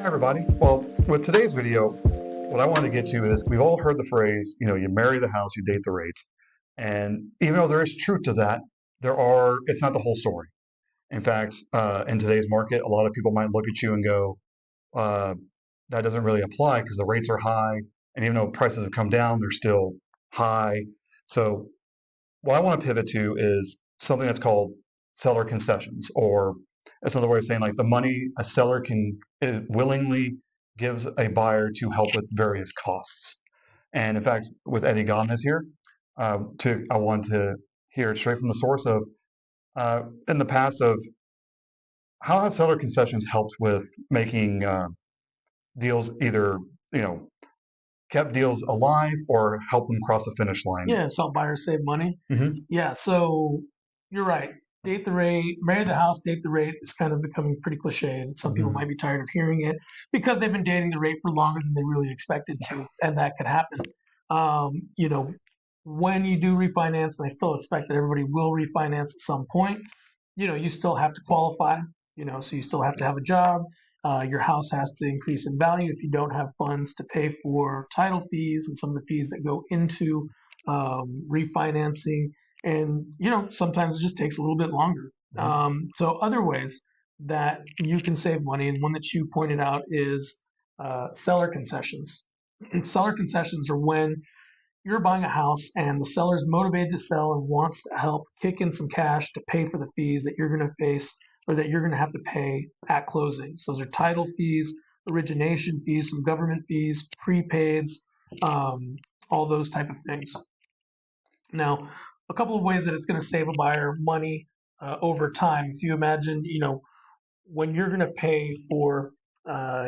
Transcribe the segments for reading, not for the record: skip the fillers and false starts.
Hi everybody. Well, with today's video, what I want to get to is we've all heard the phrase, you marry the house, you date the rates. And even though there is truth to that, it's not the whole story. In fact, in today's market, a lot of people might look at you and go, uh, that doesn't really apply because the rates are high. And even though prices have come down, they're still high. So what I want to pivot to is something that's called seller concessions, or that's another way of saying like the money a seller can willingly gives a buyer to help with various costs. And in fact, with Eddie Gamez here, I want to hear straight from the source of in the past of how have seller concessions helped with making deals either you know kept deals alive or helped them cross the finish line. Yeah, it's help buyers save money. Hmm. Yeah, so you're right. Date the rate, marry the house, date the rate is kind of becoming pretty cliche, and some people Hmm. might be tired of hearing it because they've been dating the rate for longer than they really expected to, and that could happen. Um, you know, when you do refinance, and I still expect that everybody will refinance at some point, you still have to qualify, so you still have to have a job. Your house has to increase in value if you don't have funds to pay for title fees and some of the fees that go into refinancing. And, sometimes it just takes a little bit longer. So, other ways that you can save money, and one that you pointed out is seller concessions. Seller concessions are when you're buying a house and the seller's motivated to sell and wants to help kick in some cash to pay for the fees that you're going to face or that you're going to have to pay at closing. So those are title fees, origination fees, some government fees, prepaids, um, all those type of things. Now, a couple of ways that it's going to save a buyer money over time. If you imagine, when you're going to pay for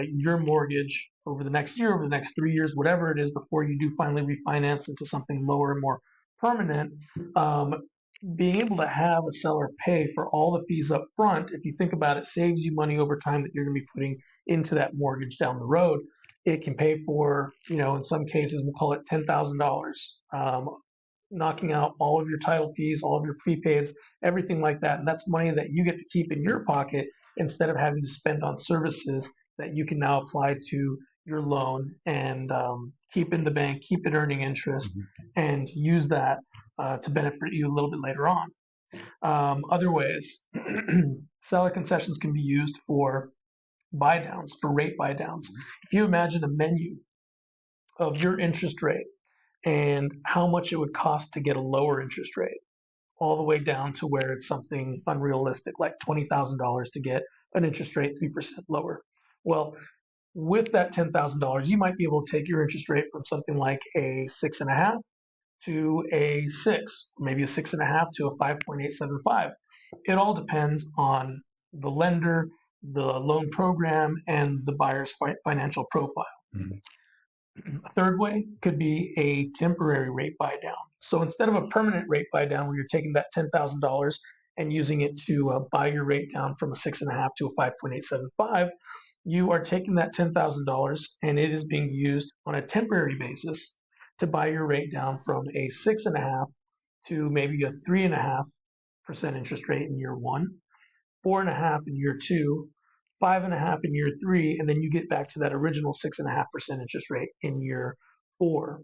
your mortgage over the next year, over the next 3 years, whatever it is, before you do finally refinance into something lower and more permanent, um, being able to have a seller pay for all the fees up front, if you think about it, saves you money over time that you're going to be putting into that mortgage down the road. It can pay for, in some cases, we'll call it $10,000, knocking out all of your title fees, all of your prepaids, everything like that. And that's money that you get to keep in your pocket instead of having to spend on services that you can now apply to your loan and keep in the bank, keep it earning interest, and use that to benefit you a little bit later on. Other ways, seller concessions can be used for buydowns, for rate buydowns. If you imagine a menu of your interest rate and how much it would cost to get a lower interest rate, all the way down to where it's something unrealistic, like $20,000 to get an interest rate 3% lower. Well, with that $10,000, you might be able to take your interest rate from something like a 6.5 to a 6, maybe a 6.5 to a 5.875. It all depends on the lender, the loan program, and the buyer's financial profile. Hmm. A third way could be a temporary rate buy down. So instead of a permanent rate buy down where you're taking that $10,000 and using it to buy your rate down from a 6.5 to a 5.875, you are taking that $10,000 and it is being used on a temporary basis to buy your rate down from a 6.5 to maybe a 3.5% interest rate in year one, 4.5 in year two, 5.5 in year three, and then you get back to that original 6.5% interest rate in year four.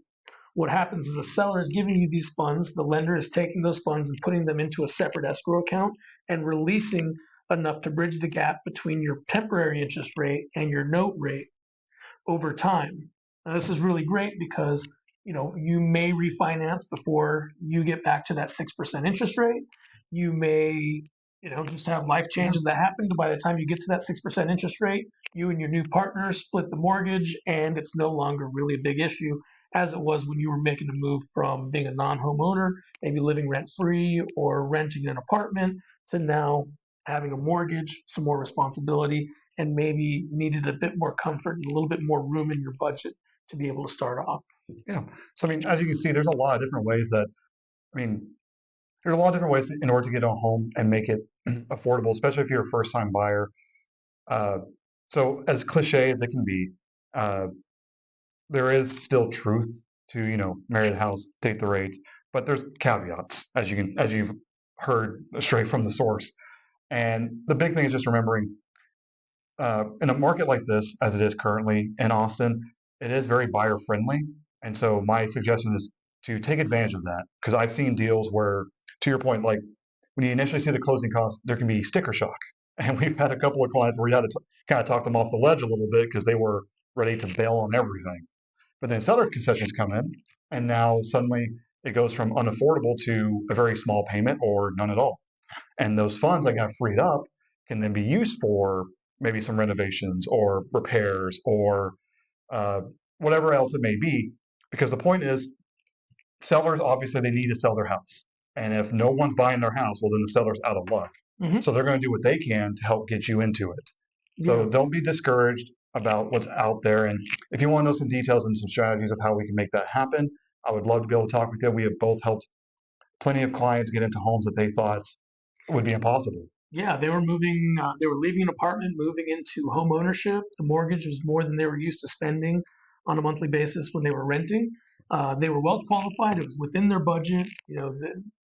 What happens is the seller is giving you these funds, the lender is taking those funds and putting them into a separate escrow account and releasing enough to bridge the gap between your temporary interest rate and your note rate over time. Now, this is really great because you may refinance before you get back to that 6% interest rate. You may just have life changes that happen. By the time you get to that 6% interest rate, you and your new partner split the mortgage, and it's no longer really a big issue as it was when you were making a move from being a non-homeowner, maybe living rent-free or renting an apartment, to now having a mortgage, some more responsibility, and maybe needed a bit more comfort and a little bit more room in your budget to be able to start off. Yeah. So I mean, as you can see, there's a lot of different ways that I mean, there's a lot of different ways in order to get a home and make it affordable, especially if you're a first-time buyer. Uh, so as cliche as it can be, uh, there is still truth to marry the house, date the rates, but there's caveats as you've heard straight from the source. And the big thing is just remembering in a market like this, as it is currently in Austin, it is very buyer friendly. And so my suggestion is to take advantage of that because I've seen deals where, to your point, like when you initially see the closing costs, there can be sticker shock. And we've had a couple of clients where we had to kind of talk them off the ledge a little bit because they were ready to bail on everything. But then seller concessions come in, and now suddenly it goes from unaffordable to a very small payment or none at all. And those funds that got freed up can then be used for maybe some renovations or repairs or uh, whatever else it may be. Because the point is, sellers obviously they need to sell their house. And if no one's buying their house, well, then the seller's out of luck. Hmm. So they're going to do what they can to help get you into it. Yeah. So don't be discouraged about what's out there. And if you want to know some details and some strategies of how we can make that happen, I would love to be able to talk with you. We have both helped plenty of clients get into homes that they thought would be impossible. Yeah, they were moving, they were leaving an apartment, moving into home ownership. The mortgage was more than they were used to spending on a monthly basis when they were renting. They were well qualified. It was within their budget.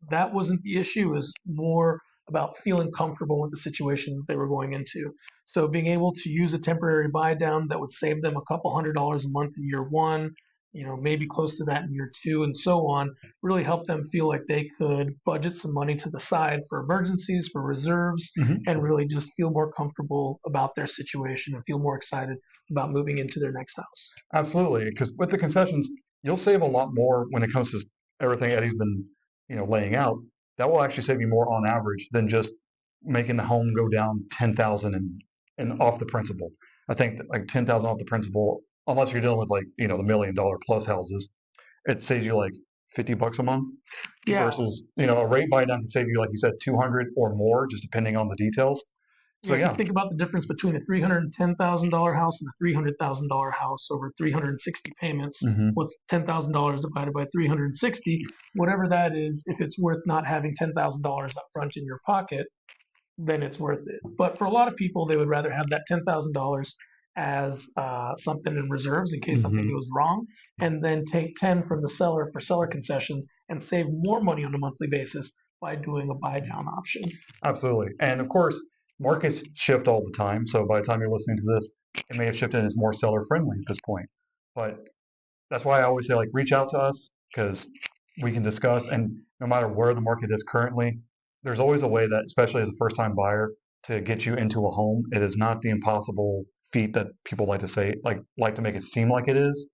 That wasn't the issue. It was more about feeling comfortable with the situation that they were going into. So being able to use a temporary buy down that would save them a couple $100s a month in year one, maybe close to that in year two, and so on, really helped them feel like they could budget some money to the side for emergencies, for reserves, Mhm. and really just feel more comfortable about their situation and feel more excited about moving into their next house. Absolutely, because with the concessions, you'll save a lot more when it comes to everything Eddie's been, laying out. That will actually save you more on average than just making the home go down 10,000 and off the principal. I think that like 10,000 off the principal, unless you're dealing with like the $1 million plus houses, it saves you like $50 a month Yeah, versus a rate buy down can save you like you said 200 or more just depending on the details. So yeah. If you yeah. think about the difference between a $310,000 house and a $300,000 house over 360 payments, Hmm. what's $10,000 divided by 360? Whatever that is, if it's worth not having $10,000 up front in your pocket, then it's worth it. But for a lot of people, they would rather have that $10,000 as something in reserves in case something Hmm. goes wrong, and then take 10 from the seller for seller concessions and save more money on a monthly basis by doing a buy down option. Absolutely. And of course, markets shift all the time. So by the time you're listening to this, it may have shifted and is more seller friendly at this point. But that's why I always say, like, reach out to us because we can discuss. And no matter where the market is currently, there's always a way that, especially as a first time buyer, to get you into a home. It is not the impossible feat that people like to say, like to make it seem like it is.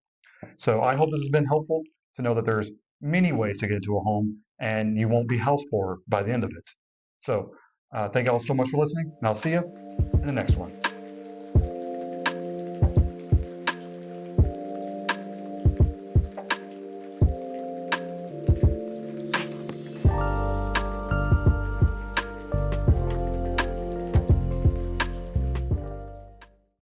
So I hope this has been helpful to know that there's many ways to get into a home and you won't be house poor by the end of it. So thank you all so much for listening, and I'll see you in the next one.